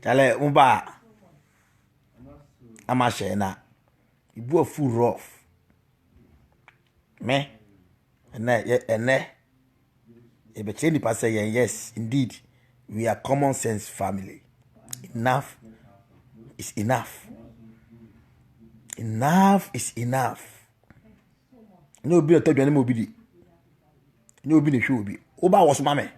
Chale umba ama shena. Ibu a full rough. Me ene Ebecheni pastor yes, indeed. We are common sense family. Enough is enough. Enough is enough. No be to dwane mo bi di. No be ne hwe obi. Oba wo so mame.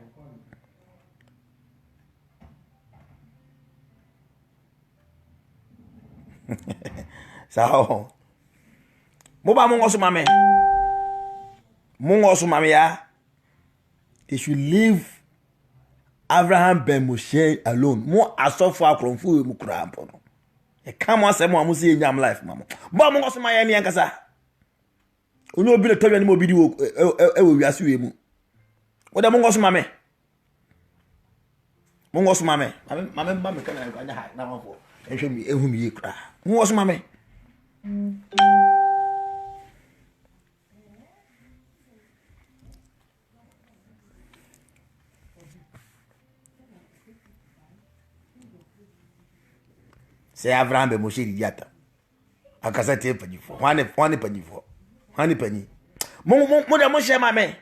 So mo ba mo so mame. Mo so mame ya. They should leave Abraham Ben Moshe alone. Mo asofo akromfu mu kura ampo no. E come on say mo amusi enyam life mama. Ba mo so maye ne yankasa. Onye obi le todwa ni mo bi di wo wiase we mu. Wo da mo so mame. Mo so mame. Mame ba me kana anya ha na mafo. Ehwe mi ehu mi kura. Mo so mame. Say Abraham be Moshe diata. Akasa te panifo. Wane panifo. Wane pani. Mo da mo share mame.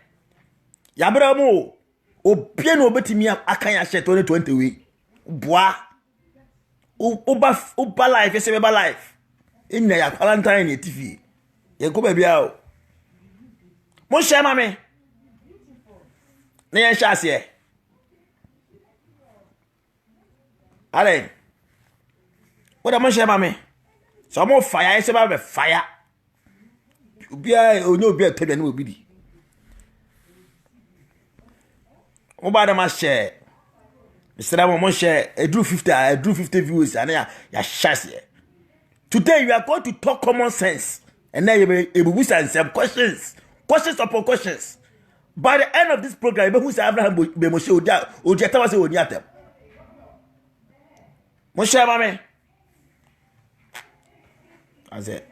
Ya bra mo. Opie no obetimi akan ya share 2020 we. Boa. Uba life se be ba life. Inna ya quarantine e TV. Ye ko ba bia o. Mo share mame. Na ye share se. Ale. What am I saying, mammy? Some more fire is about fire. You be a no be a tell you be. Oh, by the share. Mr. Ramon share I drew 50 views and ya chassis. Today you are going to talk common sense and then you will answer some questions upon questions. By the end of this program, you will say Abraham be Moshe or Jatawa say Onyata. Moshe, mammy. As it.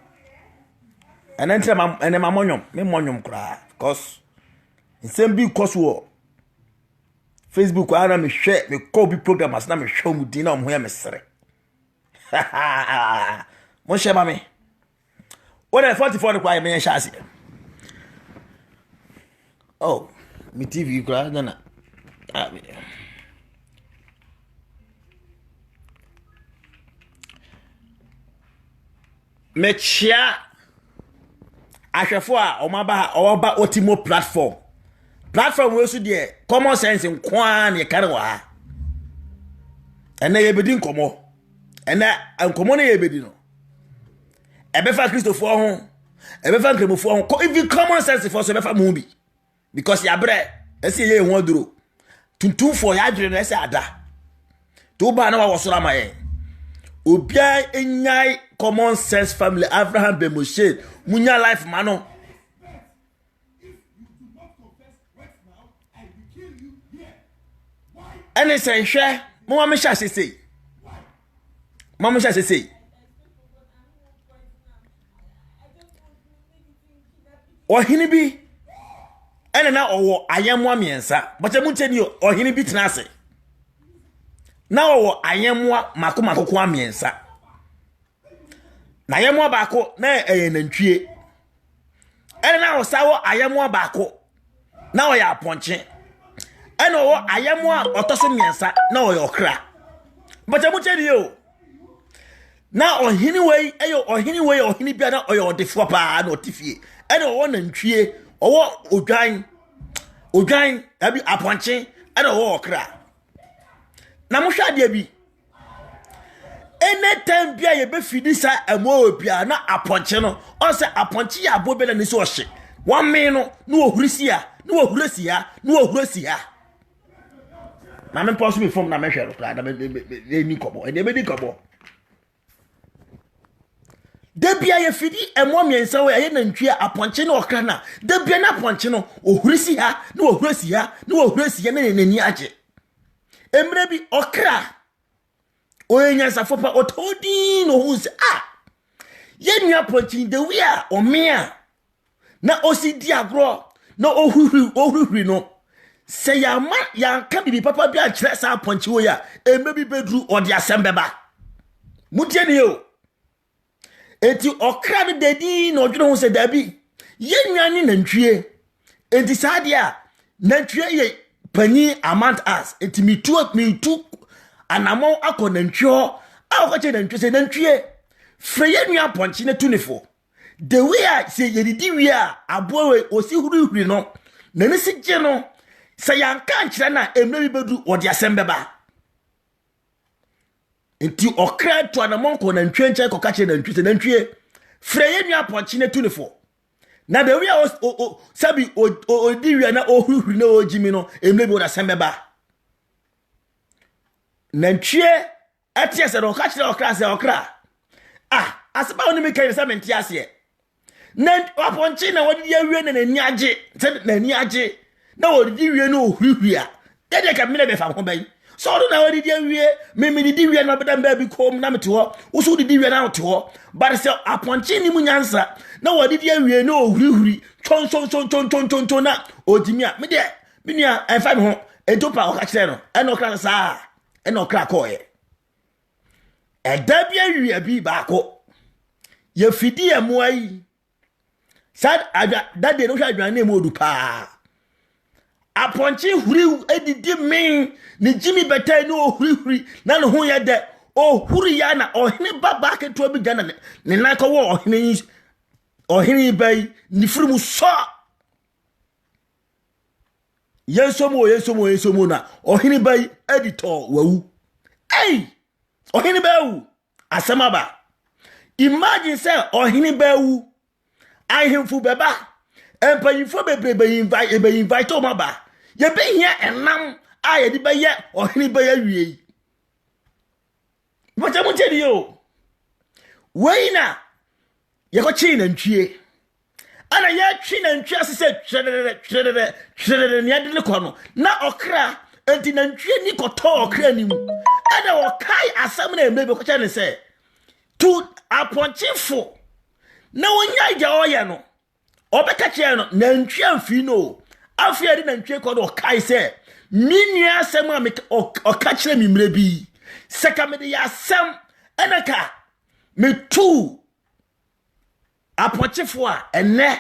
And then my monyum cry. Because in same big cost war. Facebook, I am a share, me call be program as now me show me dinner where me sere. Mon share by me. What I 44 require me chassis. Oh, me TV cry, nana. Mechia ahwefo a omaba otimo platform we so de common sense nkwa na yekare wa ene yebedi nkomo ene nkomo na yebedi no ebefa Christopher ho ebefa nkremofo ho even common sense for so ebefa mu bi because ya bre ese ye ho duro tuntum for ya dwere no ese ada to ba na wa wosora maye obia enyai common sense family Abraham Ben Moshe munya life mano ene say hwe mo ma me sha sesei mama sha sesei ohini bi ene na owo ayemwa miensa but mu teni ohini bi tena ase na owo ayemwa makoma kokwa miensa na ayemwa baako na nantwie ene na osawo ayemwa baako na oya aponche ene owo ayemwa otoso miensa na oya okra but mu teni na ohini wei ohini bia na oya odefo pa na otifie ene owo nantwie owo odwan abi aponche ene owo okra na mo hwa de bi anytime bia ye be fidisa emo bia na aponche no o se aponche ya bobe na ni so ohye 1 min no na ohurisia na ohurisia na me post me form na me hwero kra na me ni kobo ene me ni kobo debia ye fidi emo miensa we ye nantwie aponche na okra na debia na aponche no ohurisia na ohurisia na nani age emre bi okra oyenya safopa otodi no hu se ye nua ponchi de wi omia na osidi agro na ohuri no say ya man ya can be papa be a chess a punch wo ya e maybe bedru or the assembeba mutie ni o enti okra ne dedi na odwene ho se dabi ye nwane nantwie enti sadia nantwie ye panyi amount as enti me tu anamo akọ nantwie a ko che nantwie se nantwie freye nua punch ne tunifo the way I say ye didi wi a abowe osi huri no na ne sigye no say yanka nkyere na emre bi bedu odi asembeba enti okra to anamon ko na ntwenche ko kache na ntwese na ntwie freye nua ponchi ne tunifo na the way o sabi o di wi na o huri na o jimi no emre bi odi asembeba na ntwie atie se do kache okra se okra aseba oni me kai se menti ase na waponchi na wodi ya wie na ni age na ni age na wodi wie na ohurihuri a dede ka mele be fa ho ban so do na wodi ya wie me di wie na bedam ba bi kom na mete ho wo so di wie na mete ho but se aponchi ni munyansa na wodi ya wie na ohurihuri chon na odimi a me de me nua enfa me ho etopa o ka kire no e no kra sa e no kra ko ye e da bia wie bi ba ko ye fidi amuai sad that day no sha adwan na modu pa aponchi huri edidi min ni jimi betai no huri na no ho ye de o huri ya na ohene baba ke to bi gana ne na ko wo ohene bai ni firimu so yesomo na ohene bai editor wawu ohene bai asema ba imagine say ohene bai wu ahemfu beba empanyifo bebrebe invite o maba ye be hia enam aye di be ye ohene be ya wie bote mo tedi yo weina ye ko chi na ntwie ana ye twi na ntwie asese twere ni ade ko no na okra enti na ntwie ni ko to okra ni mu ana okai asam na emebe ko chane se tu aponchifo na wonya ja oye no obeka che no na ntwe amfi no afia de na ntwe ko do kai se minua asem a oka kire mi mre bi seka me de ya asem enaka me tu apochefo a ene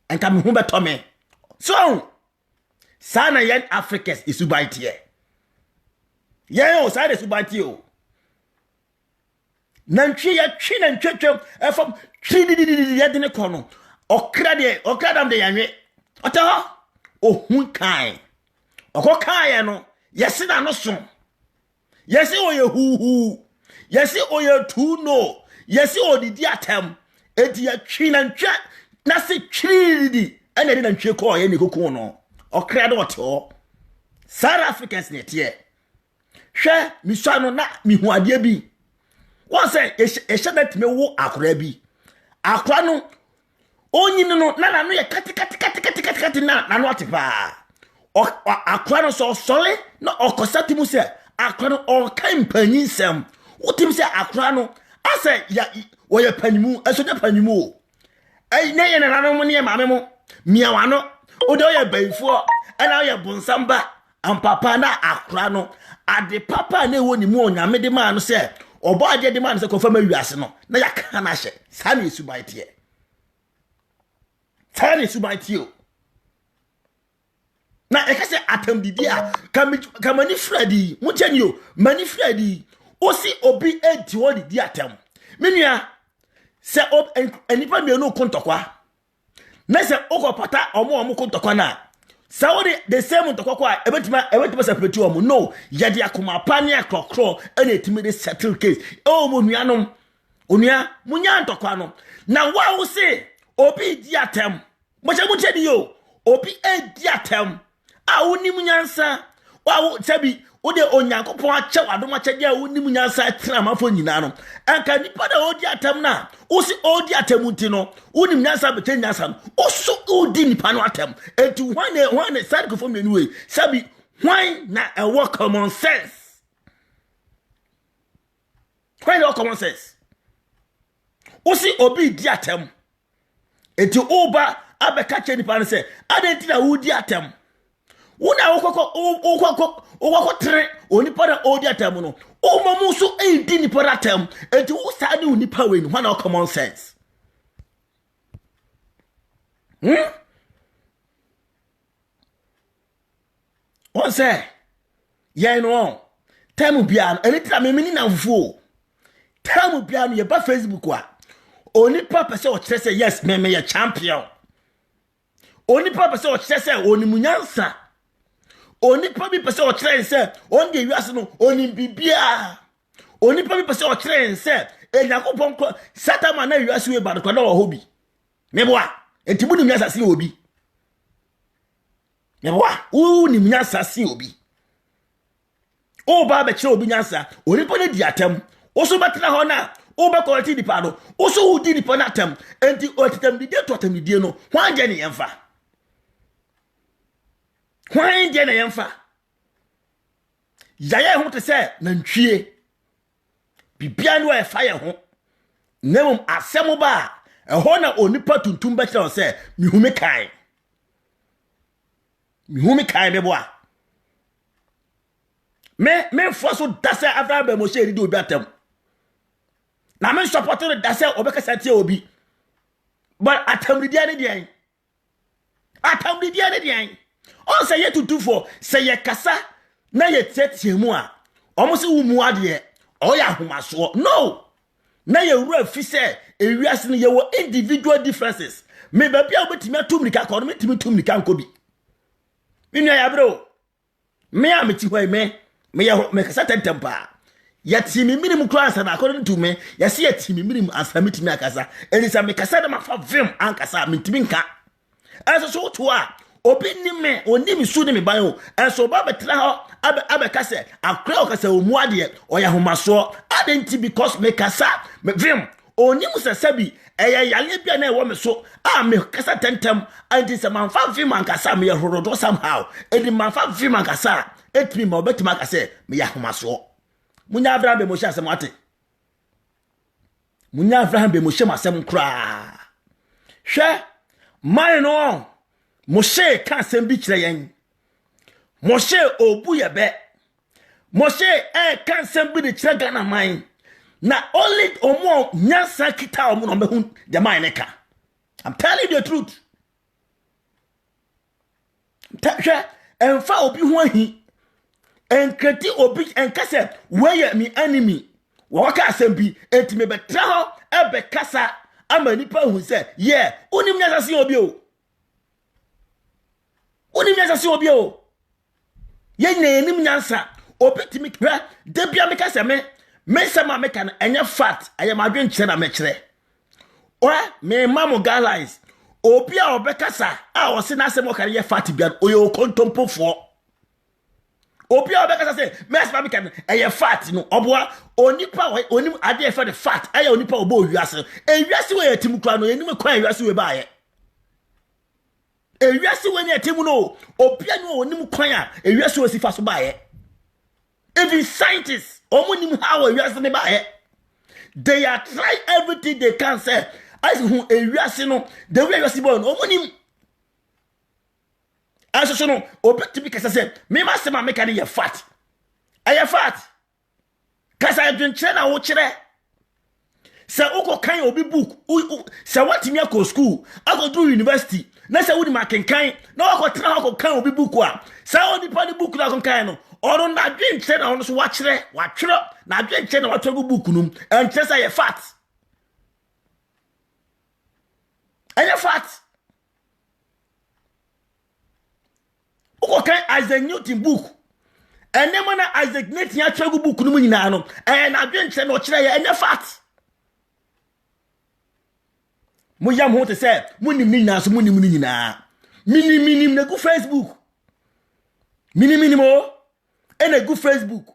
enka me hu beto me so sana yen africans isubaiti e yen o sa de subaiti o na ntwe ya twi na ntwetwem efom twi ya de ne ko no okradam de yanwe oto ohun kan okokan no yesi na no so yesi oye huhu yesi oye tu no yesi odidi atem enti ya twi na ntwe na se twiridi ene de na ntwe ko ye ne kokon no okrade oto South Africans ne tie hwe miswa no na mihu ade bi won say e shedet me wo akora bi akora no onyi no na no ye kati na no atipa akora no so sole na okosati mu se akora no o kan panyinsem wotim se akora no ase ya wo ye panimu eso de panimu ai ne ye na no mu ne maame mu miawa no o de ye banfo ana ye bonsamba ampapa na akora no ade papa na ewo ni mu onyame de ma no se obo ade de ma no se ko fama wiase no na ya kana hye sa na esubaite tani subaitio na ekase atambidi a kamani fredi muchenyo mani fredi osi obi enti wodi di atam menua se enipa mi no kontokwa na se okopata omo kontokwa na saudi the same ntokwa ebetima separate omo no yade akoma pani akrokro ene etimi de settle case o mo nuanom onua munya ntokwa no na wa wo se obi di atem mocha mutedi yo obi edi atem a wonim nyansa wa sabi ode onyankopon ache wadom ache a wonim nyansa tena mafo nyina no anka nipa da odi atem na osi odi atem nti no wonim nyansa bete nyansa no oso odi nipa no atem enti hwane side ko fom anyway sabi hwan na a work common sense hwan na common sense osi obi di atem enti oba abeka che nipa no se adenti na wudi atem Una okoko tre onipa na odi atam no. O mamu so edi nipa atam. Enti wo sa de onipa we no na common sense. On say, yeah, no. Time bia any time me na mfuo. Time bia no ye ba Facebook wa. Onipa pese o kire say yes, me ye champion. Onipa pese o kire say onimunyansa. Onipa bi pese o kire say on de wiase no onim bibia. Onipa bi pese o kire say enyakopon ko satama na wiase we ba ko na wo hobi. Meboa, entimu ni wiase se obi. Meboa, ni wiase se obi. O ba be kire obi nyansa, onipa ne di atam. Oso betena ho na o be quality dipa no. Oso udi dipa na atam. Enti o tetam di to atam di no. Hwan je ne yemfa? Hwan je ne yemfa? Yaya ho te se na ntwie. Bibia no e fa ye ho. Nemum asem ba ho na onipa tuntum be kire se mihume kan. Mihume kan beboa. Me foso dase Abraham be Moshe di obi atam. Na me support the dase obekasa tie obi. But atam di dia ne dia. Atam di dia ne dia. On say to do for say ye kasa na ye tetie mu a. Omo se wu mu ade o ya homaso. No. Na ye wura fi se ewiase ne ye wo individual differences. Me ba bia obetimi atum nika ko no metimi tum nika nko bi. Me nua ya bro. Me a meti hoi me kasa tentempa. Ya timi minim kransa na according to me, ya see ya timi minim ansa mitimi akasa. Elisa me kasa na mafa vim ankasa mitimi nka. Eso so to a obi ni me oni mi su ni me ban o. Eso ba betra ho abe kase akra o kasa omu ade o ya homaso. Adenti because me kasa me vim oni musasabi eya yale bia na e wo me so me kasa tentem anti se manfa vim ankasa me horodo somehow. Edi manfa vim ankasa etimi ma obetima akase me ya homaso. Munya Abraham be Moshe asem ate. Munya Abraham be Moshe asem kra. Hwe man no Moshe kan asem bi kire yen. Moshe obu ye be. Moshe kan asem bi de kire Ghana man. Na only omo nyansa kita omo no be hu the man neka. I'm telling you the truth. Hwe enfa obi hu ahi. Enkreti obi enkase where me enemy waka asembi etime betra ho ebe kasa ama nipa hu se yeah unim nyasase obi o ye nenim nyansa obi timi kra de bia me kase me sama me kan enye fat aye madwen kire na me kire o me mamu guidelines obi a obekasa a o se na asem o kare ye fat bia oyo kontompofo obi a obekasa say mes ba kan eye fat no oboa onipa onim ade for the fat eye onipa obo wiase ewiase we yatim kra no enim kwa ewiase we ba ye ewiase we yatim no obi anu onim kwan a ewiase we sifa so ba ye even scientists omunim how ewiase ne ba ye they are try everything they can say as who ewiase no the way ewiase bo no omunim aso no obetimi kasa say me ma se ma make an ye fat aye fat kasa adwenche na wo kire se uko kan obi book se watimi akọ school akọ through university na se wudi makenkan na akọ tra akọ kan obi book a se odi pa di book na akọ kan no oro na adwenche na ono so wa kire na adwenche na watwa book num enche say ye fat aye fat okay Isaac Newton book enema na Isaac Newton ya twegu book no nyina no na adwenche no kire ya enya fat mo yam ho te se munim ni nyina so munim ni nyina minim na go Facebook minim o na go Facebook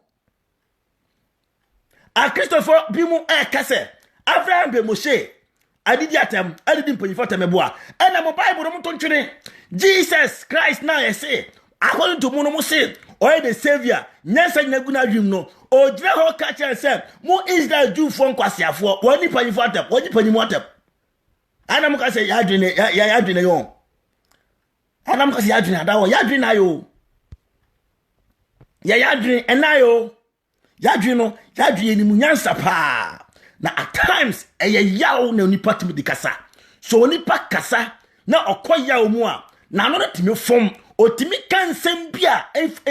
a Christopher bimu kase Abraham be Moshe adidi atam adidi mpanyifo temeboa na mo Bible no to ntwene Jesus Christ now you say according to mo say or the savior nyansa nyaguna dwim no o gira ho ka che say mo Israel Jew fo nkwasiafo woni panyifo atam woni panyimu atam ana mo ka say ya adwene yo ana mo ka say ya adwene adawo ya adwene ayo ya yadwin enayo yadwin no yadwin ni munyansa pa na at times yaw na onipa timi di kasa so onipa kasa na okoyaw mu a na no timi fom otimi kansem bia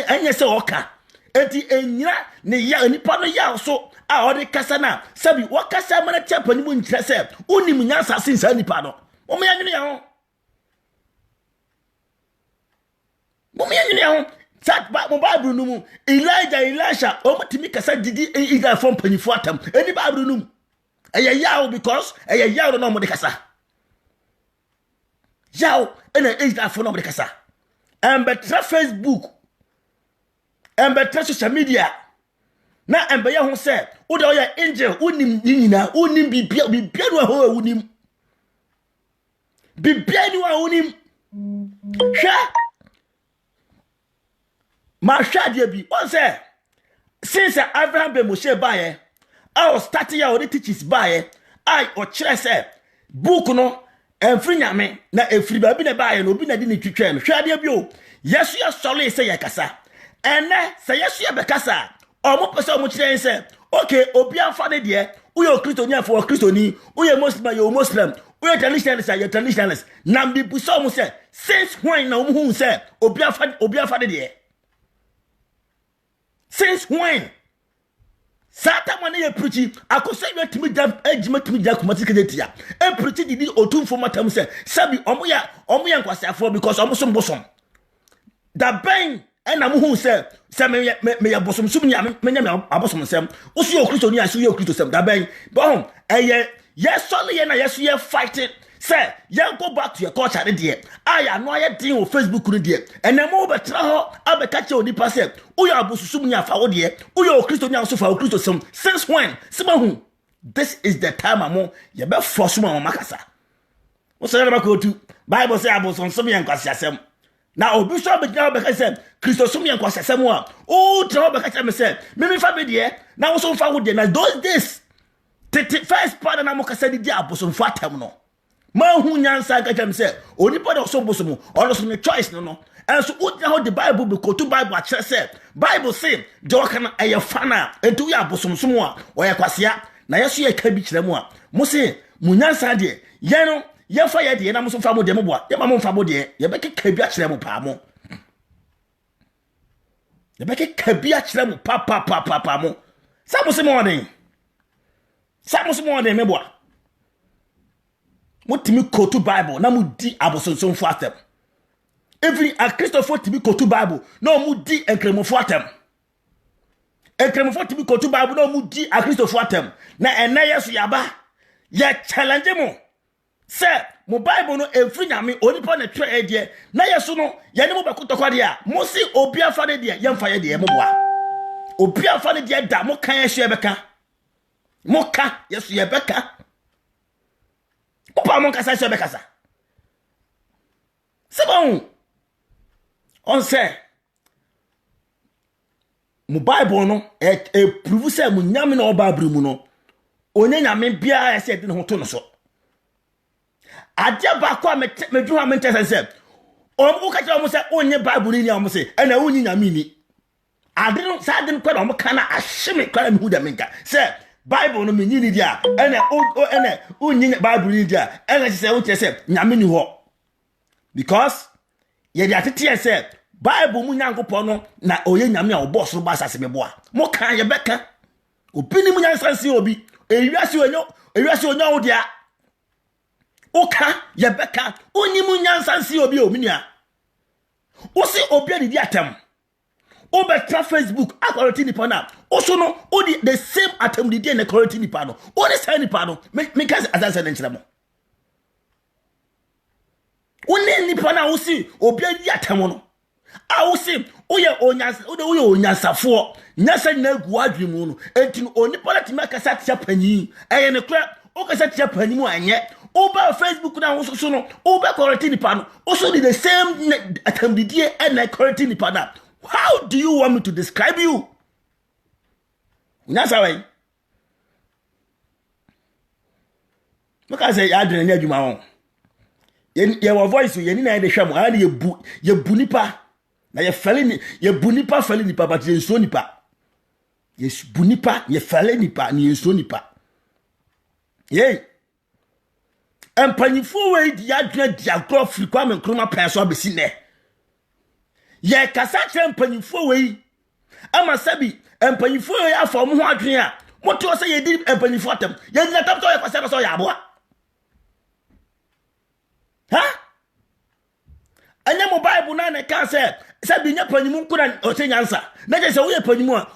anya se oka enti enyira ne ya onipa no yaw so a odi kasa na sabi wakasa mana tiapani mu nkyira se oni munyansa sinsa nipa no mo ya nwene ya ho Sat ba mo Bible no mu Elijah Elisha o mutimi kasa didi Israel from panifo atam eni Bible no mu yaw because yaw no mo de kasa yaw ena Israel for no mo de kasa embetra Facebook embetra social media na embe ya ho se wo de oya angel unim nyina unim bibia no ho unim bibia ni wa unim hwa ma shade bi on say since Abraham be Moshe bae I was starting ya the teachers bae I o kire say book no enfri nyame na efri ba bi na bae no obi na di ni twetwe no hwade bi o yesu ya sole say ya kasa ene say yesu ya be kasa o mo pese o mo kire say okay obi anfa ne de uyo Kristo nya for Kristo ni uyo Muslim yo Muslim uyo traditionalist ya traditionalist na bi bu so mo say since when na o mo hu say obi anfa ne de since when Satan man ye preach akosa you timi jam ejima timi jam kuma tiketia e preach didi otumfo matam say sabi omo ya nkwasiafo because omo som bosom da ben na mo hu say me ya bosom sum nya me nya abosom sem usu yo Kristo ni asu yo Kristo sem da ben bon yes only ye na yes ye fighting say you go back to your culture there aya no aye din o Facebook no there enemo betra ho abeka che onipa say uyo abosusum nya fa wo there uyo Kristo nya so fa wo Kristo sem since when simahu this is the time amo ye be force mo makasa wo say na ko tu Bible say abosun som yen kwase asem na obi so abeka beka say Kristo som yen kwase asem a o tra beka che me say me fa be there na wo so fa wo there na those days first part na mo kasa di abosun fa tem no ma hu nyansa ka tem se onipa de so boso mu ono so choice no and so what how the Bible be ko to Bible a chere se Bible say joka na eye fana entu ya bosomsom a oye kwasea na yeso ye ka bi kire mu a mo se mu nyansa de ye no ye fa ye de na mo so fa mo de mo boa ye ma mo fa mo de ye be ka bi a kire mo pa mo ye be ka bi a kire mo pa mo sa mo se mo den me boa mutimi kotu Bible na mudi abosonson fo atem every a Christopher timi kotu Bible na mudi enkremofo atem enkremofo timi kotu Bible na mudi a Christopher atem na ene yeso yaba ye challenge mo se mo Bible no every nyame onipa na twa edie na yeso no ye ne mo bekotokwa de a mo si obi afa de de ye mfa ye de mo boa obi afa de de da mo kan yeso ye beka mo ka yeso ye beka Opa mon kasa so be kasa. C'est bon. On sait. Mo Bible no prove say mo nyame na oba abri mu no. Onye nyame bia ese de ho to no so. Adia ba kwa me dwu ha me ntese say. O ka tell mo say onye Bible ni am say na onye nyame ni. Ade no sa de kwa na mo kana ahye kwa me hu da menka. Say Bible no menyi ni dia ene unyi Bible ni dia ene se wo tese nyame ni ho because ye dia tete se Bible mu nyankopon no na oye nyame a oboss ro ba asase meboa mo kan ye beka obi ni mu nyansansi obi ewiase onyo wo dia o kan ye beka oni mu nyansansi obi o minia o si obi ani dia atem o betra Facebook akoroti nipa na o so no o the same atem di na akoroti nipa no o ne say nipa no me ka azanse na nkyeremo o ne nipa na o si obi adi atem no a o si o ye onyansafo nyasa na gu adwemu no enti no onipa na tima kasa tia panyi eye ne kra o kasa tia panyi mu anye o ba Facebook na o so no o ba akoroti nipa no o so the same atem di na akoroti nipa na. How do you want me to describe you? That's why. Look, I say, I didn't hear you, my own. Your voice, you need to shame. I need you, bunipa. na ye fele ni ye bunipa fele nipa but ye nso nipa. Ye bunipa ye fele nipa ni ye nso nipa. Ye empanyifo we di adwena di agro firi kwa me kroma pɛ so abesi ne. Ye kasa kire empanyifo we ama sabi empanyifo we afa mo ho adwene a moto se ye di empanyifo atam. Ye di atam so ye kwase so ya aboa. Ha? Anya mo Bible na ne kan se bi nya panimu nkura o se nyansa. Na je se wo ye panimu a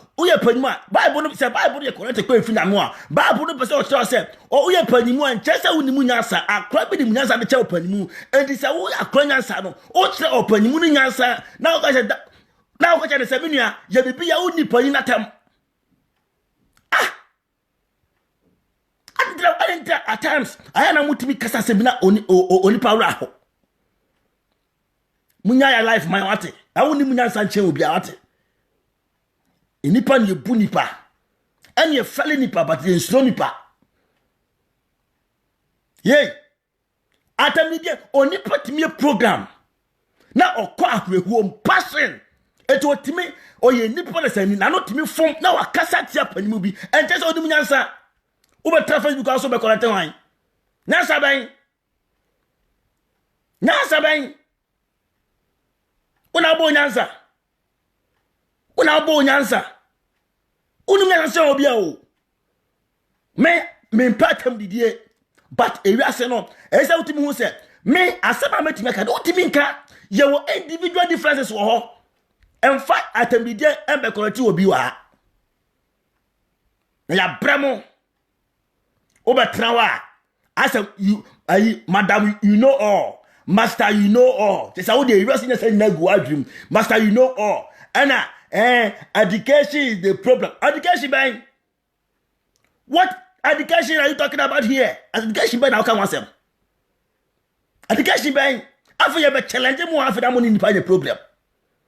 Bible no se Bible ye correct ko efi na mo a Bible no pese o se o ye panimu a nche se wo ni mu nyansa akra bi ni mu nyansa de che o panimu enti se wo akra nyansa no o che o panimu ni nyansa na o ka se na o ka che se binua ye bibi ya wo ni pani na tam at times I am mutimi kasa se bi na oni pawra ho munya ya life my wate awu ni munya nsa nche obi awate enipa ni ebu nipa ene ye fele nipa but ye slow nipa ye atamidie onipa timi program na okọ ahwehuo passion eto otimi oye nipa na sani na no timi fom na wakasa tia panimu bi ente se odi munya nsa ube tra Facebook aso be correct wan nyansa ben una bo nyansa unu nyansa obi a o me patam didie but ewiase no esa utimi hu se me asema metimi ka utimi nka ye wo individual differences wo ho emfa atam didie embe correct obi wa na ya bramo obetrawa as you madam you know all master you know all they say the rest in say na go adwum master you know all and education is the problem. Education bang, what education are you talking about here? Education bang now come once education bang after you be challenge mo after that money ni problem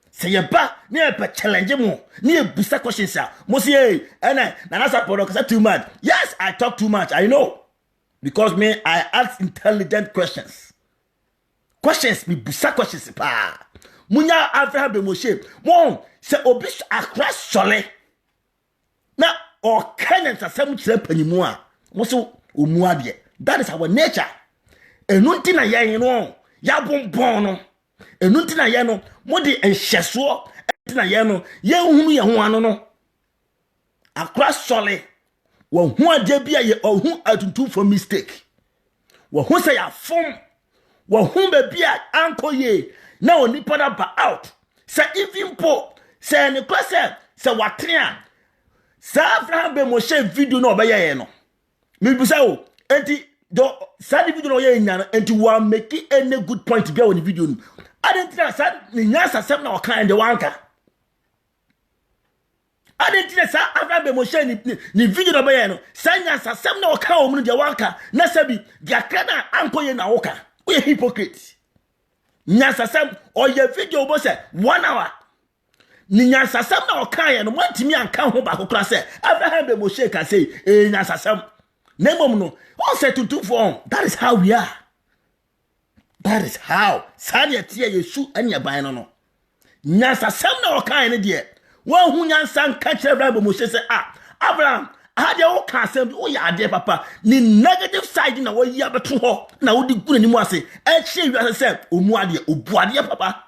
say you ba ni be challenge mo ni busa questions mo say na support cause too much. Yes, I talk too much, I know, because me I ask intelligent questions me busa questions pa munya Abraham be Moshe mo se obi akra sole na o kenen sasam kire panimu a mo so omu ade. That is our nature. Enu nti na yen no ya bonbon no enu nti na yen no mo de ehyeso nti na yen no ye hunu ye ho ano no akra sole wo hu ade bia ye ohu atuntum for mistake wo hu say ya fom wo hu be bia ankoye na oni pada ba out say even po say ne kwase say watrea sa Abraham be Moshe video no obaye no me bisa o enti do sa video no ye nya enti wa make any good point bia on video no adentina sa ne nyasa sem na okan de wanka adentina sa Abraham be Moshe ni video no obaye no sa nyasa sem na okan o mu de wanka na sabi dia kana ankoye na woka we hypocrite. Nyasa sam oye video bo se 1 hour ni nyasa sam na okan ye no mantimi anka ho ba kokra se Abraham be Moshe ka say nyasa sam nemom no all set to form. That is how we are. That is how sadia tie yesu anya ban no nyasa sam na okan ne de wo hu nyansa nka kire Abraham be Moshe se Abraham ade wo ka asem wo ya ade papa ni negative side na wo yi abeto ho na wo di gunu ni mu ase e hye wi ase se omu ade obu ade papa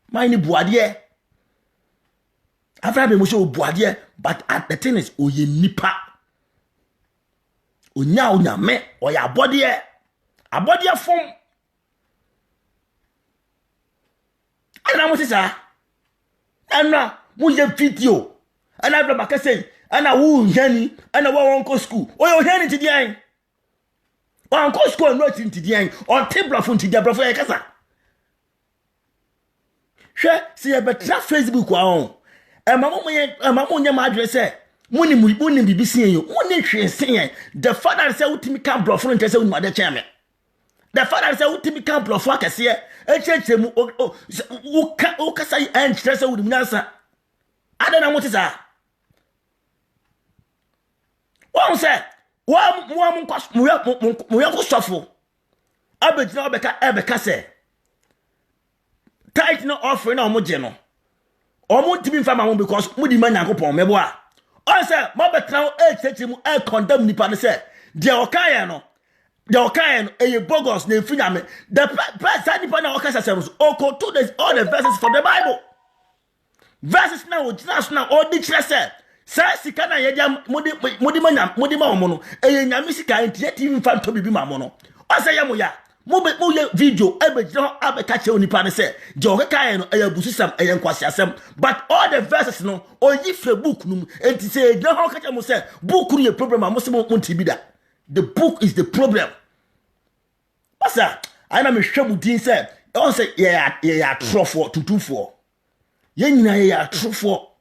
mai ni bu ade Abraham be Moshe obu ade but at the thing is oye nipa onya me oya abode fom ana mo sisa ana mo ye video ana Abraham akase ana wu nhani ana wa wonko school oyo nhani ti dian wonko school no ti dian on tebrafo ti diabrafo e kasa hwe se ye betra Facebook wa on emamu nya ma address e muni bibisi en yo muni hwe sen the father say utimi kan brofo no say unima de cheme the father say utimi kan brofo akase e cheche mu o kasa en stress e unima nsa adana motisa wọ́n sẹ́ wọ́n mú yẹ kó sọ́fò abẹ́jìnà ọbẹ̀ka sẹ́ tithe no offering na omo je no omo ntimi mfa ma mo because mo di ma Nyankopon mebo a o say mo betra o church mu e condemn nipa no say de okaye no eye bogus na efinyame the person nipa na okasa sems oko to all the verses from the Bible verses na ojina so na odi kire say sika na ye modi ma omo no eye nyame sika ntie tv mfa nto bibi ma mo no o say ya mo ye video ebejira abeka che onipa ne say je okakaye no eye bususam eye nkwasi asem but all the verses no oyi free book num enti say ejira ho kacha mo say book no ye problem am mo ntibida. The book is the problem. Pastor, I am a shabutin say, on say, yeah, true for to do for. Yenina, yeah, true for.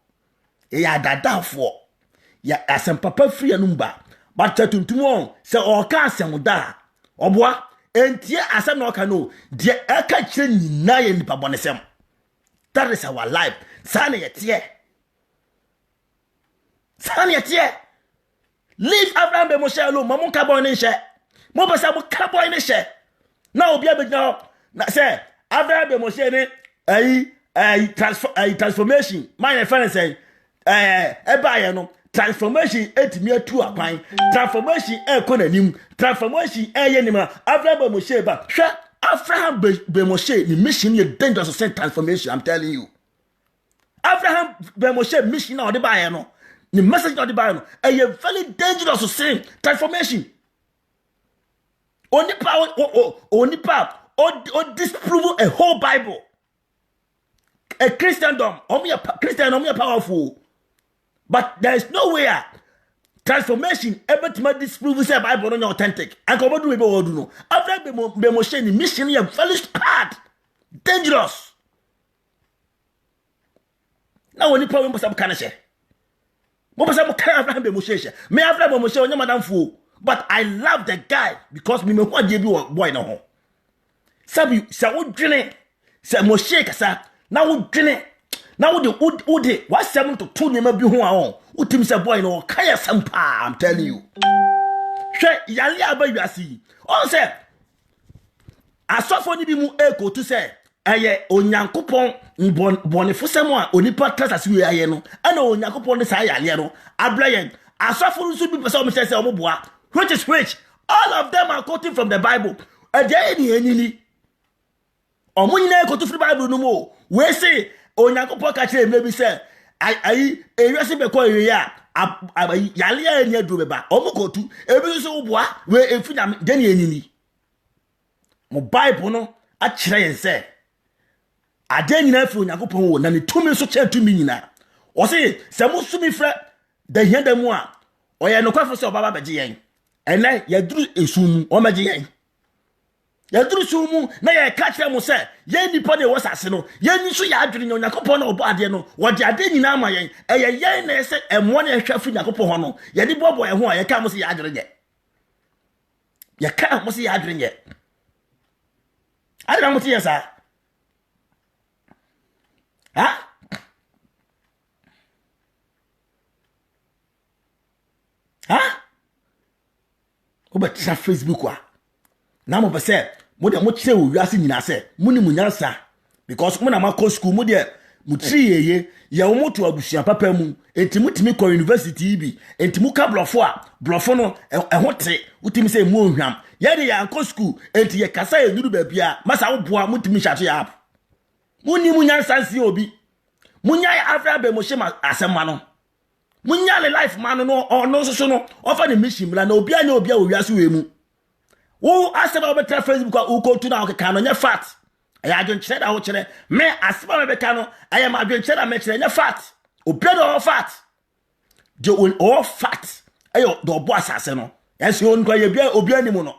Yeah, that for. Yeah, as some papa free a number. But to one, say, or can't say, Muda. Or what? And here, as I know, canoe, dear, I can't change nine pabonism. That is our life. Sunny at ye. Sunny at ye. Leave Abraham be Moshe alone. Mamun kaboy ne she. Mo be sa mo kaboy ne she. Na obi abeg now. Na say Abraham be Moshe ne transformation. My friend say ba ye no transformation etimi atu akwan. Transformation ko nanim. Transformation ye nima. Abraham be Moshe ba. Hwe Abraham be Moshe ni mission ye dangerous to send transformation. I'm telling you. Abraham be Moshe mission na odi ba ye no. The message of the Bible a very dangerous to say transformation. Only power, or disprove a whole Bible. A Christendom, only powerful. But there is no way transformation ever to disprove the Bible not authentic. And come on, do no. After the motion, mission is very hard, dangerous. Now only problem was some kind of share. Me Abraham Moshe on madam fool. But I love the guy because me what you do boy no. Sabi sa wo dwene sa Moshe kasa na wo dwene na wo de ode what 7 to 2 nema bi ho a on utim say boy no kaya sampa. I'm telling you. Hwe yale abawiasi. On say asofo ni bi mu eko to say eye onyankopon bonefosem a onipa trasase we aye no ana onyankopon ne sa yale no abrayen asofo nso bi pese o mese se omoboa which all of them are quoting from the Bible ade ni enini omunyina quote from the Bible no mo we say onyankopon ka kire me bi say ayi ewese be ko ewe ya yale ya eni aduro beba omokotu ebi so oboa we efinya de ni enini mo Bible no a kire yen say ade nyina fi onyankopon wo na ne tumi so che tumi nyina o se se musumi fra da hianda mu a o ye no kwafo se obaba beje yen ene ya duru esum o meje yen ya duru sumu na ye ka kire mu se ye nipa de wo sase no ye ni so ya adwene onyankopon na obo ade no wo de ade nyina ama yen eye yen na se emo na hwa fi onyankopon ho no ye di bobo ye ho a ye ka mu se ya adwene ye ka mu se ya adwene ade na mu te yesa Obetra Facebook wa na mo be say mo de mo kire wo wiase nyina say muni munyansa because mo na ma school mo de mo tri yeye ye wo moto abusua papa mu enti mutimi ko university bi enti mu ka blofo no hote utimi say mo ohwam ye de ya school enti ye kasa ye nuru ba bia masa wo boa mutimi hyato ya app muni munyansa nsi obi munya Abraham be Moshe asema no munya le life man no no so no ofa ne mission mla na obi anya obi a owiase we mu wo asema obetra Facebook a uko tu na okeka no nya fat aya adwenkyere da ho kyere me asema obeka no aya ma adwenkyere da me kyere nya fat obi do fat je o fat ayo do bo asase no yesi on kwa ye bia obi ani mu no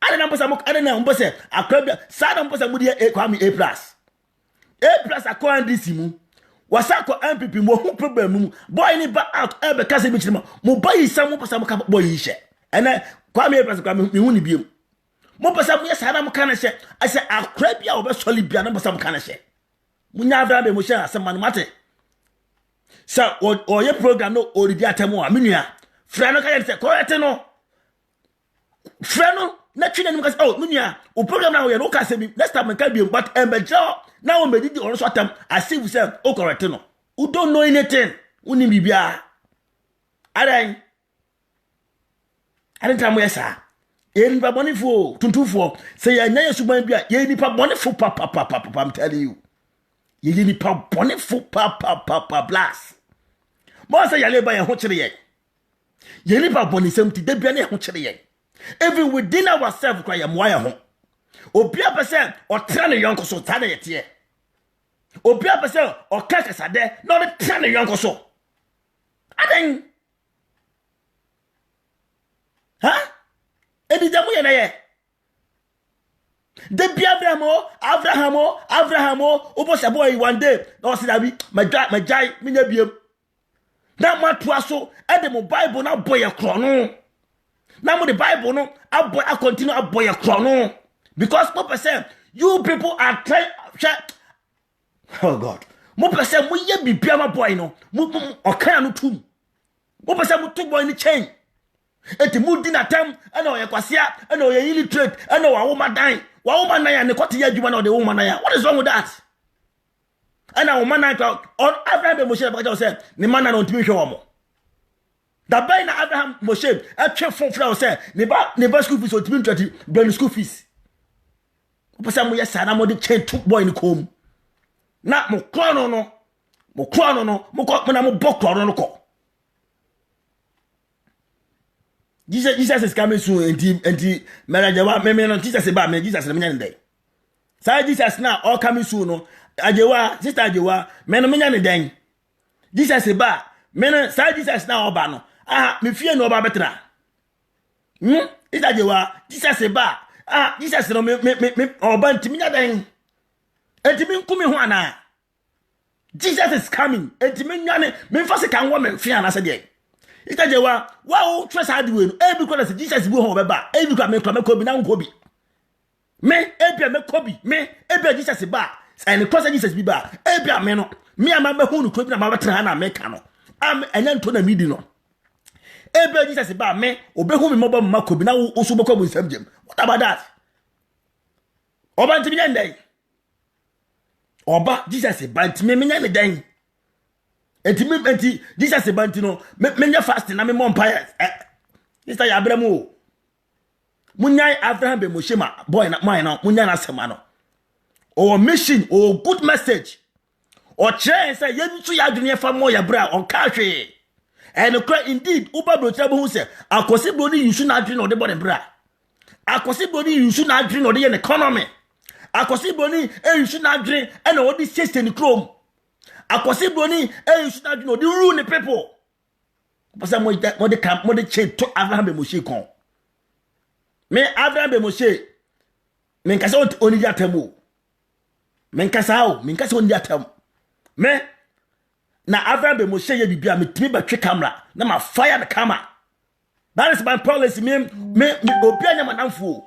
ade na mposa mo ade na mposa akrabia sa na mposa mu de kwa mi A+ akwa ndisi mu wasako MPP mo hu problem mu boy ni ba out ebe kase bi chirima mo boy sam mo pasa mo ka boy hye ene kwa me A+ kwa me hu ni biem mo pasa mo yesa na mo kana hye ase akra bia obe soli bia na pasa mo kana hye munya Abraham be mo hye asema no mate sa o ye program no o ridi atemu a menua fra no ka ye se ko yete no fra no na twene nim ka oh munia o program na we no ka se bi next time can be but embejo na o medidi on so atam as if say o correct no you don't know anything uni bibia adan tamo yesa ye nipa bonifo tuntufo say ya nya yesuban bia ye nipa bonifo papa I'm telling you ye nipa bonifo papa blast mo say ya leba ye ho kire ye nipa bonisem ti da bia na ye ho kire ye even within ourselves cry ya moya ho obia pese o tra ne yonko so ta na yete obia pese o kaka de no de tra ne yonko so adan ha edi jamu ye na ye de bia Abrahamo obo se boy one day no se da bi majai minya biem na matua so e de mo Bible na boy e kro no na mo the Bible no aboy a continue aboy e kro no because mo person you people are trying oh God mo person mo ye bibia ma boy no mo okan no tum mo person mo to boy ni chain eti mu di na tam ana oye kwasia ana oye illiterate ana wa woman ya ne kwati ya djuma na de woman ya what is wrong with that ana woman na on Abraham Moshe ba say ne man na ontimi hwe wo mo da bay na Abraham Moshe atwe fonfra say ne ba school fees ontimi 20 brand school fees opasa mo yesa na mo de chain to boy ni kom na mo krono no mo ko na mo bokro no ko Jesus is coming soon and Marajawa me no Jesus ba me Jesus me nyane dey. Say Jesus na all coming soon no. Ajewa sister Ajewa me no me nyane dey. Jesus ba me no say Jesus na oba no. Me fie no oba betra. Sister Ajewa Jesus ba Jesus no me oba ntimi nyane dey. Entimi nkumi ho ana. Jesus is coming. Entimi nyane me fase kan wo me fie ana se dey. Itajewa wa o trust hard way no e bi kwa say Jesus bi ho beba e bi kwa me kobi na nkobi me e bi me kobi me e bi Jesus ba say ne cross Jesus bi ba e bi me no me ama be hu no kobi na ma betra na me ka no am enya nto na midi no e bi Jesus ba me obehu me mobo ma kobi na wo so beko bu nsam jem what about that oba ntimi nyandai oba Jesus ba ntimi me nyane dan enti Jesus banti no menya fast na me empire Mr. Abraham munyai Abraham be Moshema boy na mine no munya na sema no or mission or good message or chance say yentu ya adwene fa mo ya bra on ka hwe and indeed uba bro trabo hu say akosi bro ni yusu na adwene no de body bra akosi bro ni yusu na adwene no de ye economy akosi bro ni yusu na adwene e na odi system chrome akwasi broni you should not know the rule the people because mo de che to Abraham be Moshe kon me Abraham be Moshe men kasa oni diatamu men kasa oni diatam me na Abraham be Moshe ye bibia me timi ba twe camera na ma fire the camera that is my policy me obi anya manamfo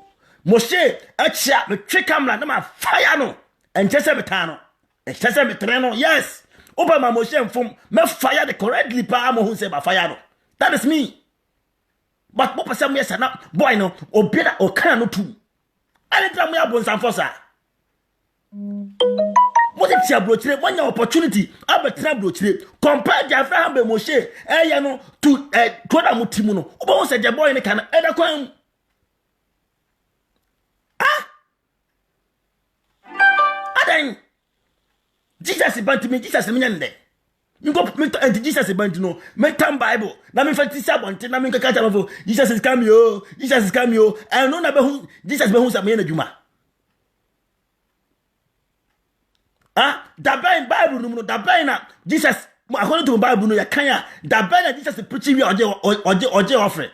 Moshe achia me twe camera na ma fire no enchese betano enchese betreno yes Oba ma Moshe mfum me fire the correctly pa mo hu se ba fire no that is me but mo pesa mo yes na boy no obi na o kan no tu ani tra mo ya bon san force mo de tia brochire mo nya opportunity abetra brochire compare the Abraham be Moshe ye no to koda mo timu no oba wo se je boy ne kan e da kwan adan Jesus banti me Jesus me nyande nko me anti Jesus banti no me tam Bible na me fati sabonte na me kaka tama fo Jesus is coming yo and no na be hu Jesus be hu sa me na djuma da Bible no da na Jesus according to Bible no ya kan ya da na Jesus preach we oje offering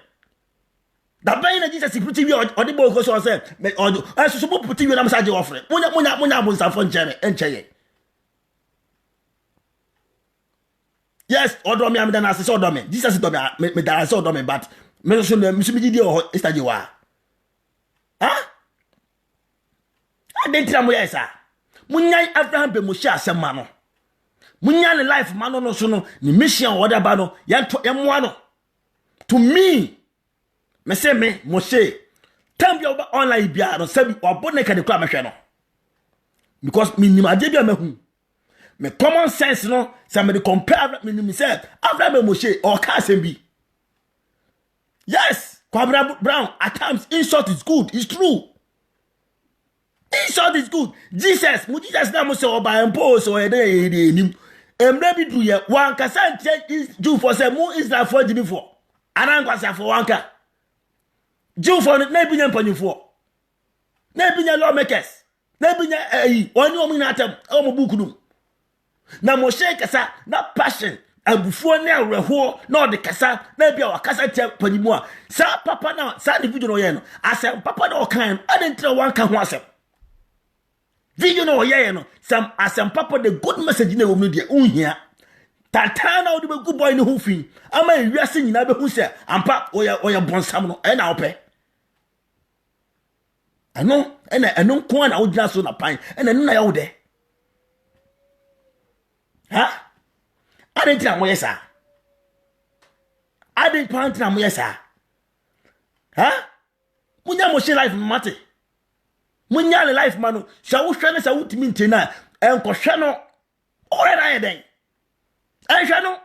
da na Jesus preach we ode bo ko so say me odo so bo preach we na message offering munya mo sa fo ncheye yes, odo me am dan asese odo me. Jesus do me dan asese odo me but me so me gidi o estaje wa. Adentra mo yesa. Munyai Abraham be Moshe asema no. Munya ne life man no so no ni mission oda ba no ya moa no. To me say me Moshe Time bi online bia no sabi obone ka de kwa mehwe no because minimum ade bia mahu me common sense no say me compare minimum say Abraham Moshe or ka asem bi yes Kwabra Brown at times insult is good it's true insult is good Jesus na mo say oba impose or dey enim emre bi du ye wan kasa ntie Jew for say mu Israel for Jimmy for anan kwasa for wanka Jew for na binya mpanyufo na binya lawmakers na binya oni omu na atam o book dum na Moshe kasa na passion abufuo ne awerho na ode kasa na bia wakasa tia panimu a sa papa na sa de video no ye no asem papa na okan adentre wanka ho asem video no ye no sam asem papa the good message na wo mu de unhia tata na ode be good boy ne ho fi ama wiase nyina be hu se ampa oya bonsam no e na ope ano eno ko na wodina so na pan ena no na ya wo de ha adentra mo yesa aden pantra mo yesa ha munya mo she life mate munya le life manu sha wo hwe ne sha wutimi ntena enko hwe no ore na ye den en hwe no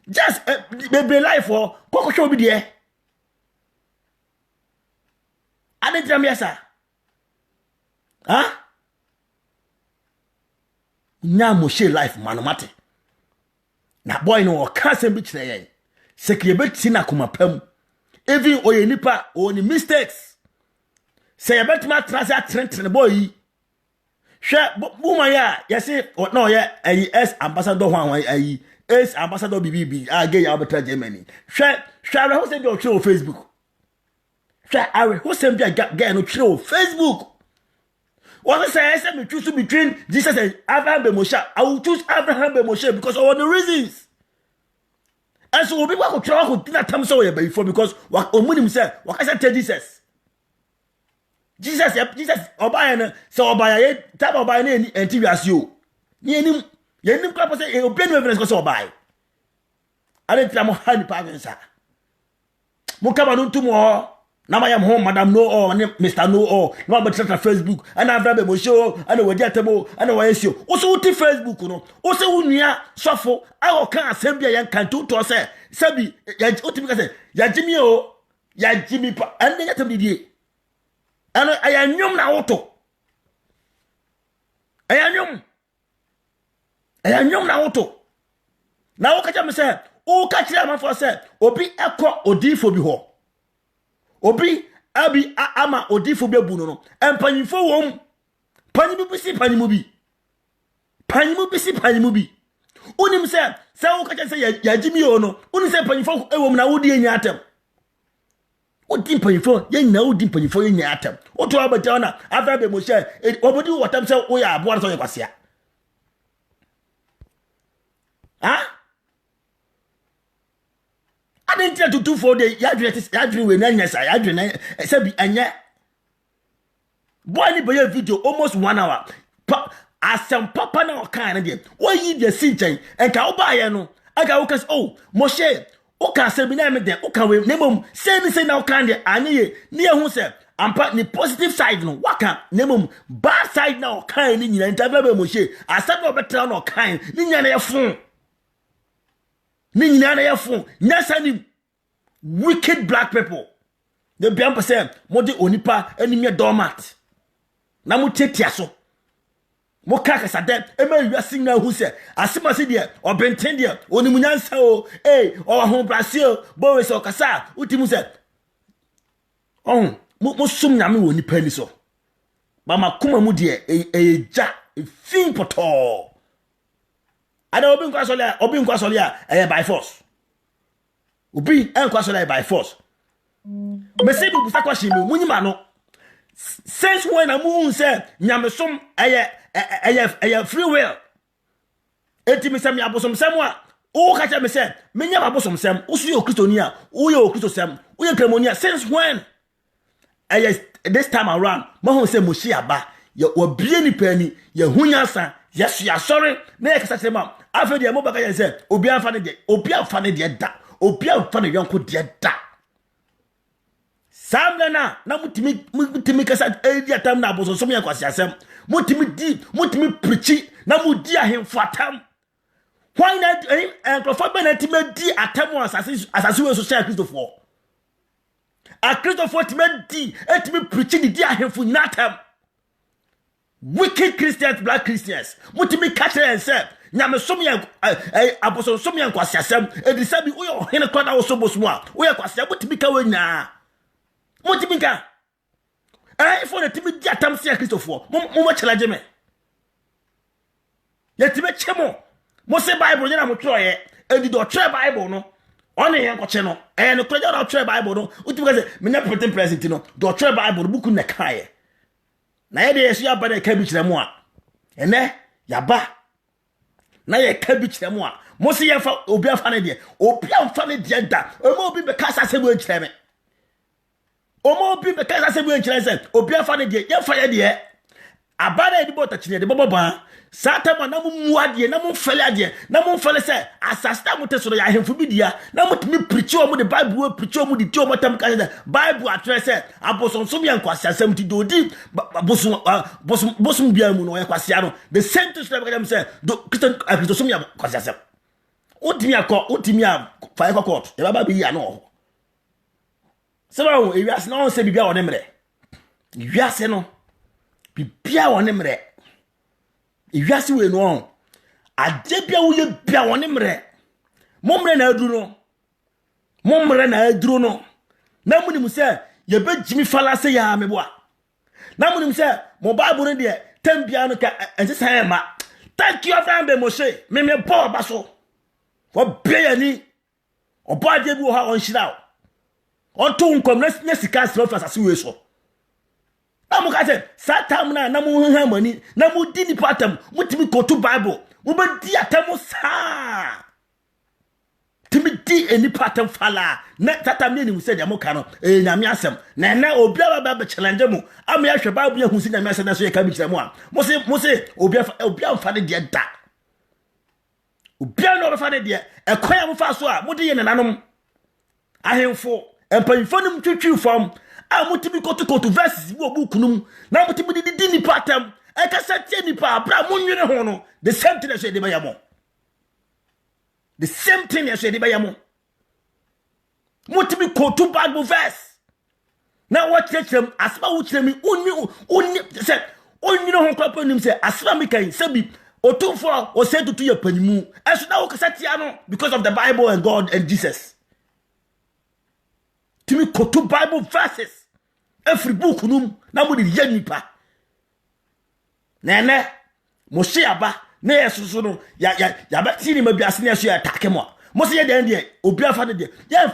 just be life o koko hwe obi de adentra mo yesa ha nya mo she life manu mate na boy no ka sem bi kire yen sekye beti na kuma pam even oye nipa oni mistakes say betima transa trenten boy yi hwe buma ya yesi no ye ex ambassador hwan ayi ex ambassador BBB age ya obeta Germany hwe ho sem bi o twe Facebook hwe ho sem bi ga no twe Facebook. What I say me choose between Jesus and Abraham Moshe. I will choose Abraham Moshe because of all the reasons. And so people could try to do that time so before because what Omunim said, what I said to Jesus. Jesus Obaya so Obaya type Obaya and TV as you. Yenim crap say you blame evidence because Obaya. I didn't tell Mohani Pagansa. Mukama no more. Now I am home, Madam No or Mr. No or no but Facebook and I've read show and we get table and I issue. Also to Facebook no. Also unia suffer I can assembly yan can to say Sabi ya ultimate say ya Jimmy o ya Jimmy pa and then to be and I am nyum na auto. I am nyum na auto. Now catch me say o catch am for say obi ekọ odifo bi ho. Obi abi ama odifo bebu no empanyimfo wom panyimu bisi panyimu bi unim se wo kacha se ya Jimmy o no unim se panyimfo ewom na wodi enya atem odi panyimfo ye nyina odi panyimfo ye nya atem oto abata na Abraham Moshe obodi wotam se wo ya abo so ye kwasea ha I didn't tell to 2 4 days. Yadri we na nyesa. Yadri na sabi anya. Boy ni boy video almost 1 hour. Asem papa na okan na de. Wo yi de sinchen. Enka oba ye no. Aga wo kas oh Moshe. O ka sabi na me de. O ka we nemom say na okan de anye ye. Ni ehun se ampa ni positive side no. Waka nemom bad side na okan ni nyina ntaba be Moshe. Asem no betra na okan. Ni nyana ye fun. Ni nyina na ye fun. Nyasa ni wicked black people. The biampa say mode onipa enimie doormat. Na mo tetia so. Mo kaka sa dem e ma wiase na hu se asema se de obenten de onimunyansa o o ho Brazil bo se okasa utimu se mo sum nyame wo nipa ni so. Ba makoma mu de eja fin poto. Ada obi nkwa sole a by force. Obi nkwa sole by force. Mese bi busa question mi munyima no. Since when amu say nyamesom eye free will. Eti mi sem abosom sem a o ka cha me say menya abosom sem usu ye Kristoni a o ye Kristo sem o ye Kremoni a since when this time around ma say Moshe aba ye obie ni pani ye hunyansa yes ya sorry na ye kasa sema afa de mo baka ye say obi afa ne de da obi afa ne yonko de da samna na mutimi kasa edi atam na aboso som yankwase asem mutimi preachi na mudi ahemfo atam why na enkrofo be na timi di atam asase we so share Christopher a Christopher timi preachi di ahemfo nyina atam wicked Christians, black Christians mutimi catch and say nyame som yan aboso som yankwase asem edisabi uyo hene kwada wo so boso a uyo kwase mutimi ka wanya Motiminka. For the timid atam sia Christopher. Mo challenge me. Ye tibe chemo. Mo se Bible na mo troye. E di do try Bible no. Oni yen ko che no. E no kwaja do try Bible no. Uti because me na pretend present no. Do try Bible book na kae. Na ye de yesu ya ba na ka bi kire mo a. Ene ya ba. Na ye ka bi kire mo a. Mo se ye fa obi afa ne de. Obi afa ne de da. E mo obi be ka sa se bo kire me. Omo bi be kaza se bu enchire se obi afa ne de ye fa ye de abana edi bota chine de boboba sata ma na mu ade na mu fele ade na mu fele se asasta mu te so ya hemfu bi dia na mu timi preach o mu de bible preach o mu de ti o matam ka se bible atrese se aboson so bi ankwase asem ti dodi bosom bia mu no ye kwase no the same to say them say do Christian so mi kwase asem otimi a fa court e baba bi ya no so ewiase no se bibia wone mre ewiase no bibia wone mre ewiase we no ade bia wo ye bia wone mre momre na aduru no na munim se ye be jimi fala se ya meboa na munim se mo bible no de tambia no ka ensesa ma thank you Abraham be Moshe me bo baso wo bia ni obo ade bi wo ha on shira onto nkom na sika strofa asase we so amu ka se satam na mu han mani na mu di ni patam mutimi kotu bible mu be di atam sa timi di eni patam fala na tatam ne ni mu se de mu ka no nyame asem na obi aba ba challenge mu am ya hwe bible ya hu si nyame asem na so ye ka bi kire mu a mo se obi amfa de da obi no fa de ekwan am fa so a mu de ye nananom ahemfo empanfonim twitwi fam a mutimi kotu verses bi obukunum na mutimi di ni patam e ka satie ni pa bra munwene ho no the same thing as de bayamo the same thing as de bayamo mutimi kotu bible verse na what chem asba wo chem onni se onwene ho kwapa nim se asba mi kan sabi otumfo o se tutu ye panimu eso na wo ka satia no because of the Bible and God and Jesus. Timi kotu Bible verses every book num na mo de yanipa nene Moshe aba na yesusu no ya beti ni mabiase na yesu ya take mo mo se ye den de obi afa de ye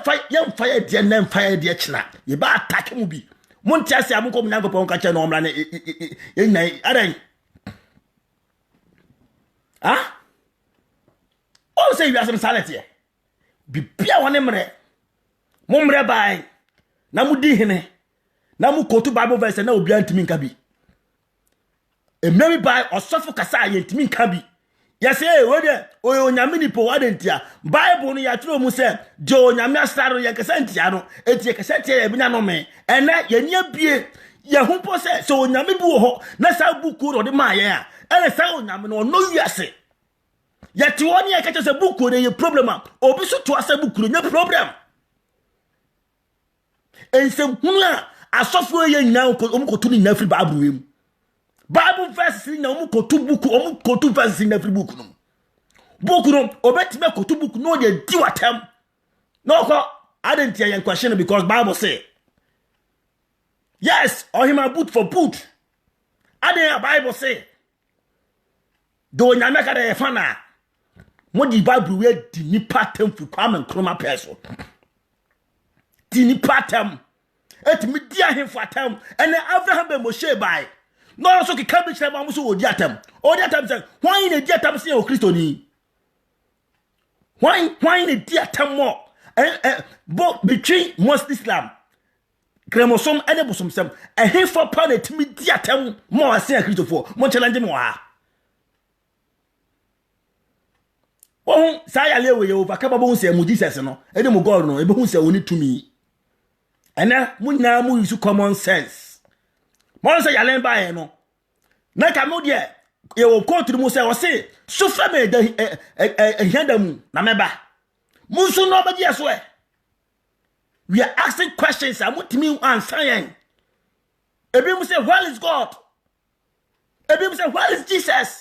mfa ye de na mfa ye de kina ye ba atake mo bi mo ntiase am ko mo nyankopon ka che no omra na ye nai adan o se wiase salete bibia woni mre momre bai na mudi hene na mu kotu Bible verse na obi antimi nka bi ememi bai osofo kasa ayentimi nka bi yase we de onyame ni po wadentia Bible no ya tro mu se je onyame asaro ye kasa ntia no etie kasa tie ye bina no me ene ye nia bie ye humpo se so onyame bi wo ho na sa buku ro de ma ye a ene sa onyame no no wiase ye ti woni ye kacha se buku de ye problem a obi so to asa buku no problem ensem hunu a asofo ye nyina omukotu ni na free Bible wem Bible verse ni na omukotu buku omukotu verse na free book no obetime kotu book no de di watam no ko adentia yan question because Bible say yes or him a boot for boot aden Bible say do nyame ka de fana mo di Bible we di ni pattern fu kwam nkroma peso di ni pattern etimi di ahemfo atam ene Abraham be Moshe bai no so ki kabi chire ma so odi atam say why na di atam say o Kristo ni why na di atam mo both between most Islam kremosom ene bosom sem ahemfo pa na etimi di atam mo ase Kristo fo mo challenge mo ha won sa ya lewe ye overcome bo hu se mu Jesus no ene mu God no ebe hu se oni tumi ene munya mu use common sense mo say yalen ba ye no na ka mo de ye wo court mu say o say so fra me da hianda mu na meba mu so no ba je so e we are asking questions amutimi answer yen ebi mu say where is God ebi mu say where is Jesus.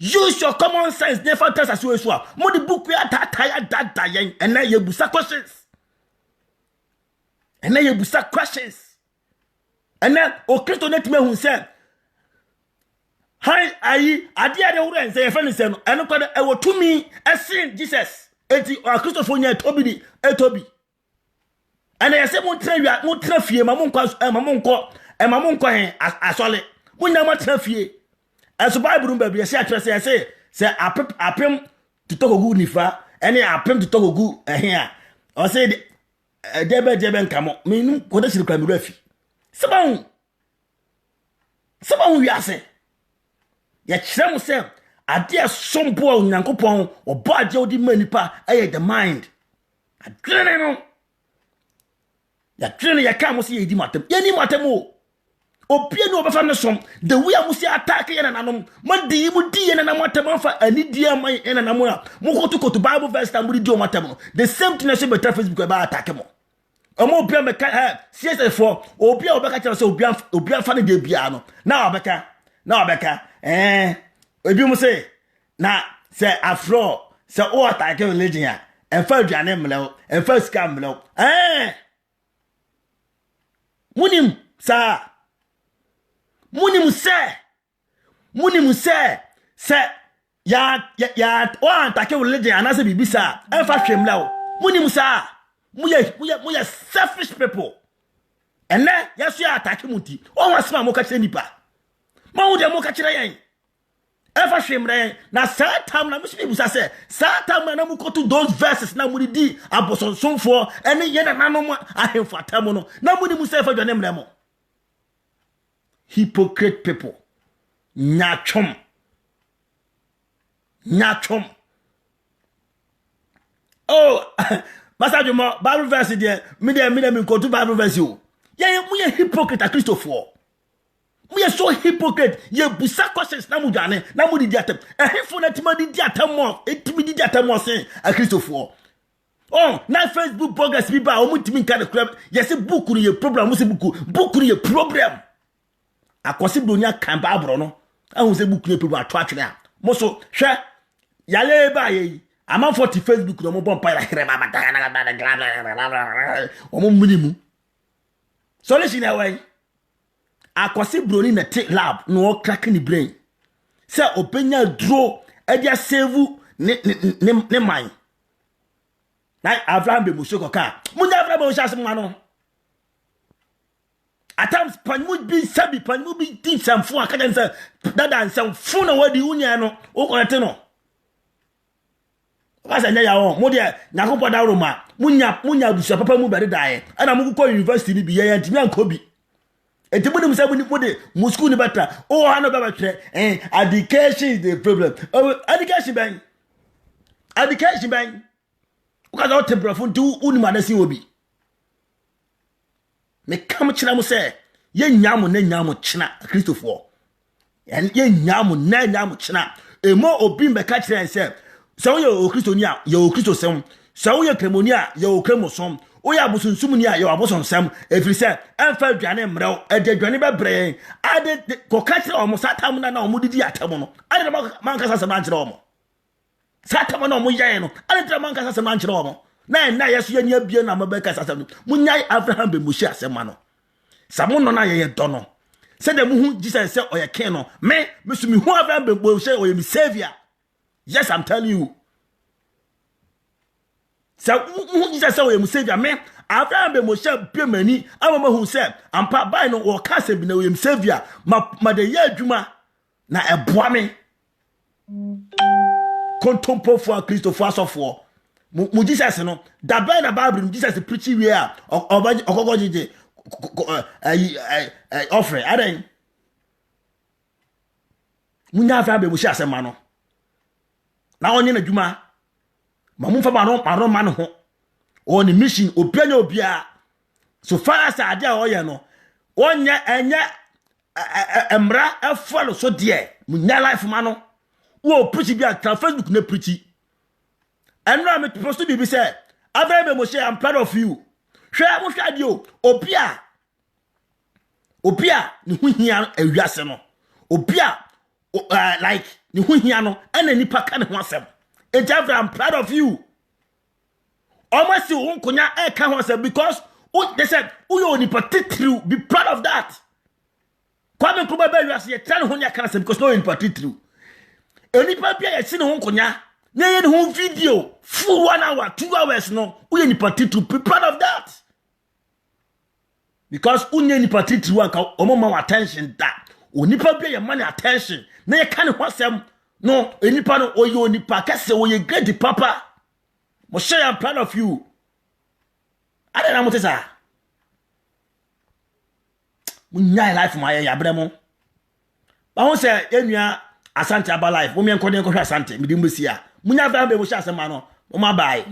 Use your common sense. Never tell us you are. Mo the book we are tired that yen and now you busa questions. And now you busa questions. And then o Christo net me who said, "Hi, I did the word say friend say no. And no I will to me as sin Jesus. Eti o Christo for nya Toby Toby. And I say mo tra fie ma mo nko hen asole. Mo nya mo tra fie. As Bible baby say apem to talk good nifa any apem to talk good here or say debe nkamo me nu ko da siri kwa mi rafi saban we ase ya kire mo say ade asombo onyankopon obo ade odi manipa aye the mind adrene no ya trene ya ka mo say yedi matem yeni matem o opie no obefa ne som the way amusi attack ye na nanom madi mu di ye na namotem fa ani di amai ye na namo a mo koto Bible verse ta mu di o matem no the same thing say better Facebook ba attack mo omo opie me ka CS for opie obeka kira say obia fa ne de bia no na obeka ebi mu say na say afro say o attack religion a enfa aduane mlew enfa scam mlew munim sa Munim say ya o antake religion anase bibisa enfa hwemla o munim sa muye selfish people ene yeso ya atake muti o wasema mo ka kire nipa ma wo de mo ka kire yen enfa hwemra yen na satam na musi bibusa say satam na mu kotu those verses na muri di abosonsonfo ene ye na nanom ahemfo atam no na munim say fa dwane mremo hypocrite people. Nyachom. Oh, Master Jomo, Bible verse there. Me go to Bible verse you. Yeah, we are hypocrite at Christopher. We are so hypocrite. Ye busa questions na mujane, na mudi diatem. Ehifo na timadi diatem mo, etimidi diatem mo say at Christopher. Oh, na Facebook bloggers people o mutimi kind of crap. Yes, book ni ye problem, mo se book ni ye problem. Akwasi bronya kan Bible no ahun se book ni people ato atwene a mo so hwe yale ba ye ama 40 Facebook no mo bon pa here ba o mo minimu solution away akwasi broni na take lab no o crack ni brain se openya draw e dia save ne mind na Abraham be mo so ka munya Abraham be o sha asem no. At times, Panmu be sabi, Panmu be deep some for a cadence, that and some fun away the union or Coratino. As I know, Modia, Nakopa Daruma, Munya, Papa Mubadi die, and I'm going to university be a Timan Kobe. And to put himself when you put it, Muscuni better, oh, I know about and education is the problem. Oh, education bank. Because all temper from 2 Unimanasi will be. Me kam chira mo say ye nyamu na nyamu china Christopher and ye nyamu na nyamu china e mo obi me ka chira say so ye o Christonia ye o Christo sem so ye kremonia ye o kremosom o ya bosunsum ni a ye aboson sem efiri say enfa aduane mrew aduane bebre ade ko ka chira o mo satam na o mo didi atam no ade man kasa sem na chira o mo satam na o mo ye no ade man kasa sem na chira o mo na yeso ye nya bie na mabeka sasam munyai Abraham be mushi asema no samo no na ye do se de muhu Jesus say oye ken no me so mi hu Abraham be bo say oye mi savior. Yes, I'm telling you. So muhu Jesus say oye mi savior me Abraham be mushi bie mani amama hu say ampa bai no o ka se bi na oye mi savior ma de ye adwuma na eboa me kontompo for Christopher sofo mu Jesus no da ba na Bible Jesus preach we a ogogoje offering adan munya fa be mu sha asema no na onye na dwuma ma mu fa ma no ho on mission obianya obia so far as ade a oye no onya enye emra follow so there munya life ma no wo preach bi at Facebook na preach enra me post bi say Abraham Moshe, I'm proud of you. Share mo hwa dio Opia ni hu hia awiase no Opia like ni hu hia no ena nipa ka ne ho asem I'm proud of you. Almost you won't can asem because they said you nipa titru, be proud of that. Kwame Nkrumah be wiase ye tell ho nya kan asem because no nipa titru. Enipa bia ye si ne ho nkonya na ye ne ho video full 1 hour 2 hours no you nipa titru, be proud of that. Because unye nipa titru anka omoma attention that onipa bia ye money attention na ye kan ho asem no enipa no oyo nipa kase oye great papa Moshe, I'm proud of you. I don't know what is that. Munya life my ya bremo. Ba won say enua Asante aba life. Wo me enko den ko hwa Asante. Me di mbusia. Munya ba be mo sha asema no. Mo ma bai.